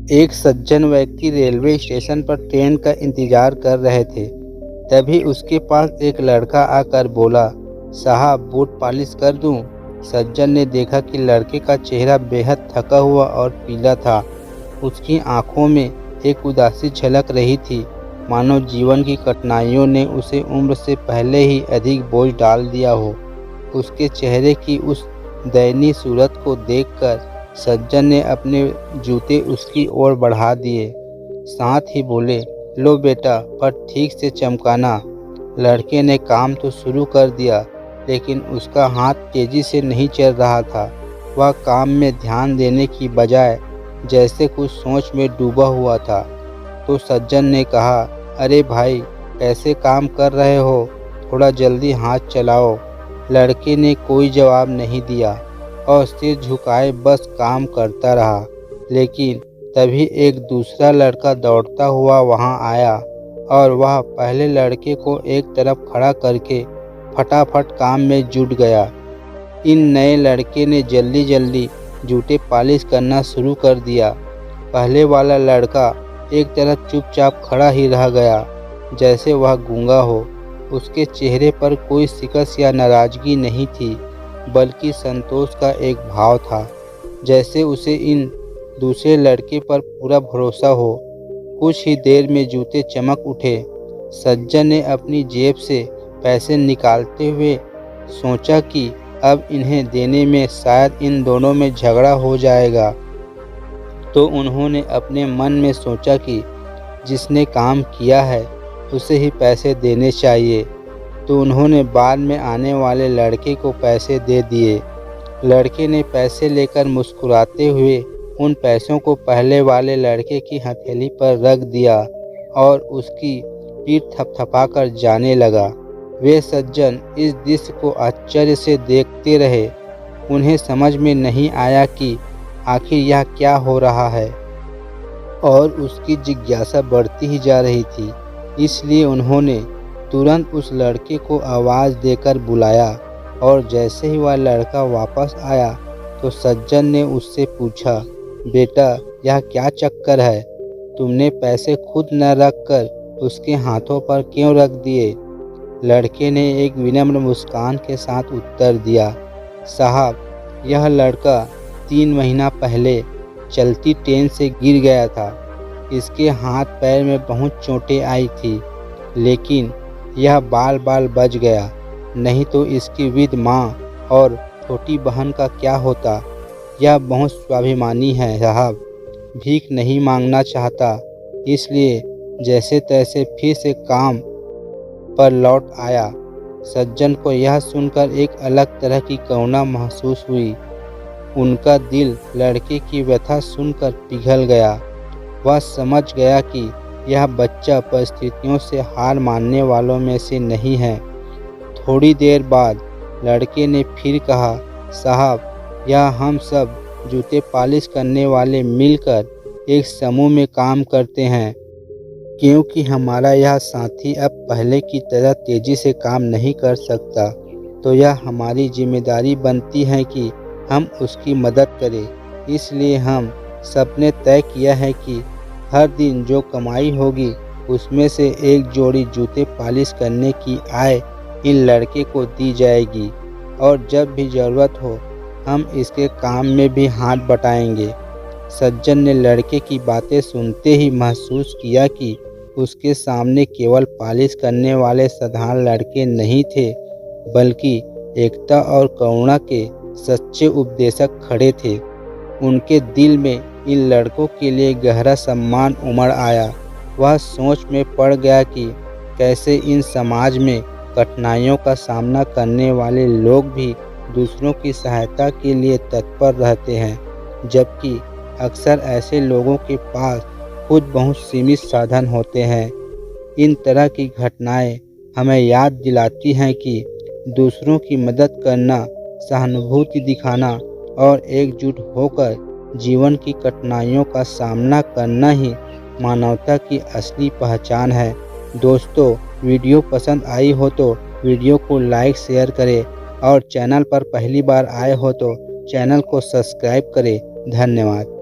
एक सज्जन व्यक्ति railway station पर ट्रेन का इंतजार कर रहे थे। तभी उसके पास एक लड़का आकर बोला, साहब बूट पॉलिश कर दूं? सज्जन ने देखा कि लड़के का चेहरा बेहद थका हुआ और पीला था। उसकी आंखों में एक उदासी झलक रही थी, मानो जीवन की कठिनाइयों ने उसे उम्र से पहले ही अधिक बोझ डाल दिया हो। उसके चेहरे की उस दयनीय सूरत को देखकर सज्जन ने अपने जूते उसकी ओर बढ़ा दिए। साथ ही बोले, लो बेटा, पर ठीक से चमकाना। लड़के ने काम तो शुरू कर दिया, लेकिन उसका हाथ तेजी से नहीं चल रहा था। वह काम में ध्यान देने की बजाय जैसे कुछ सोच में डूबा हुआ था। तो सज्जन ने कहा, अरे भाई, कैसे काम कर रहे हो? थोड़ा जल्दी हाथ चलाओ। लड़के ने कोई जवाब नहीं दिया और सिर झुकाए बस काम करता रहा। लेकिन तभी एक दूसरा लड़का दौड़ता हुआ वहां आया और वह पहले लड़के को एक तरफ खड़ा करके फटाफट काम में जुट गया। इन नए लड़के ने जल्दी जल्दी जूते पॉलिश करना शुरू कर दिया। पहले वाला लड़का एक तरफ चुपचाप खड़ा ही रह गया, जैसे वह गूंगा हो। उसके चेहरे पर कोई शिकस्त या नाराजगी नहीं थी, बल्कि संतोष का एक भाव था, जैसे उसे इन दूसरे लड़के पर पूरा भरोसा हो। कुछ ही देर में जूते चमक उठे। सज्जन ने अपनी जेब से पैसे निकालते हुए सोचा कि अब इन्हें देने में शायद इन दोनों में झगड़ा हो जाएगा। तो उन्होंने अपने मन में सोचा कि जिसने काम किया है उसे ही पैसे देने चाहिए। तो उन्होंने बाद में आने वाले लड़के को पैसे दे दिए। लड़के ने पैसे लेकर मुस्कुराते हुए उन पैसों को पहले वाले लड़के की हथेली पर रख दिया और उसकी पीठ थपथपाकर जाने लगा। वे सज्जन इस दृश्य को आश्चर्य से देखते रहे। उन्हें समझ में नहीं आया कि आखिर यह क्या हो रहा है, और उसकी जिज्ञासा बढ़ती ही जा रही थी। इसलिए उन्होंने तुरंत उस लड़के को आवाज़ देकर बुलाया, और जैसे ही वह लड़का वापस आया तो सज्जन ने उससे पूछा, बेटा, यह क्या चक्कर है? तुमने पैसे खुद न रख कर उसके हाथों पर क्यों रख दिए? लड़के ने एक विनम्र मुस्कान के साथ उत्तर दिया, साहब, यह लड़का 3 महीना पहले चलती ट्रेन से गिर गया था। इसके हाथ पैर में बहुत चोटें आई थी, लेकिन यह बाल बाल बच गया। नहीं तो इसकी वृद्ध माँ और छोटी बहन का क्या होता? यह बहुत स्वाभिमानी है साहब, भीख नहीं मांगना चाहता, इसलिए जैसे तैसे फिर से काम पर लौट आया। सज्जन को यह सुनकर एक अलग तरह की करुणा महसूस हुई। उनका दिल लड़के की व्यथा सुनकर पिघल गया। वह समझ गया कि यह बच्चा परिस्थितियों से हार मानने वालों में से नहीं है। थोड़ी देर बाद लड़के ने फिर कहा, साहब, यह हम सब जूते पॉलिश करने वाले मिलकर एक समूह में काम करते हैं। क्योंकि हमारा यह साथी अब पहले की तरह तेजी से काम नहीं कर सकता, तो यह हमारी जिम्मेदारी बनती है कि हम उसकी मदद करें। इसलिए हम सबने तय किया है कि हर दिन जो कमाई होगी उसमें से एक जोड़ी जूते पॉलिश करने की आय इन लड़के को दी जाएगी, और जब भी ज़रूरत हो हम इसके काम में भी हाथ बटाएंगे। सज्जन ने लड़के की बातें सुनते ही महसूस किया कि उसके सामने केवल पॉलिश करने वाले साधारण लड़के नहीं थे, बल्कि एकता और करुणा के सच्चे उपदेशक खड़े थे। उनके दिल में इन लड़कों के लिए गहरा सम्मान उमड़ आया। वह सोच में पड़ गया कि कैसे इन समाज में कठिनाइयों का सामना करने वाले लोग भी दूसरों की सहायता के लिए तत्पर रहते हैं, जबकि अक्सर ऐसे लोगों के पास खुद बहुत सीमित साधन होते हैं। इन तरह की घटनाएं हमें याद दिलाती हैं कि दूसरों की मदद करना, सहानुभूति दिखाना और एकजुट होकर जीवन की कठिनाइयों का सामना करना ही मानवता की असली पहचान है। दोस्तों, वीडियो पसंद आई हो तो वीडियो को लाइक शेयर करें, और चैनल पर पहली बार आए हो तो चैनल को सब्सक्राइब करें। धन्यवाद।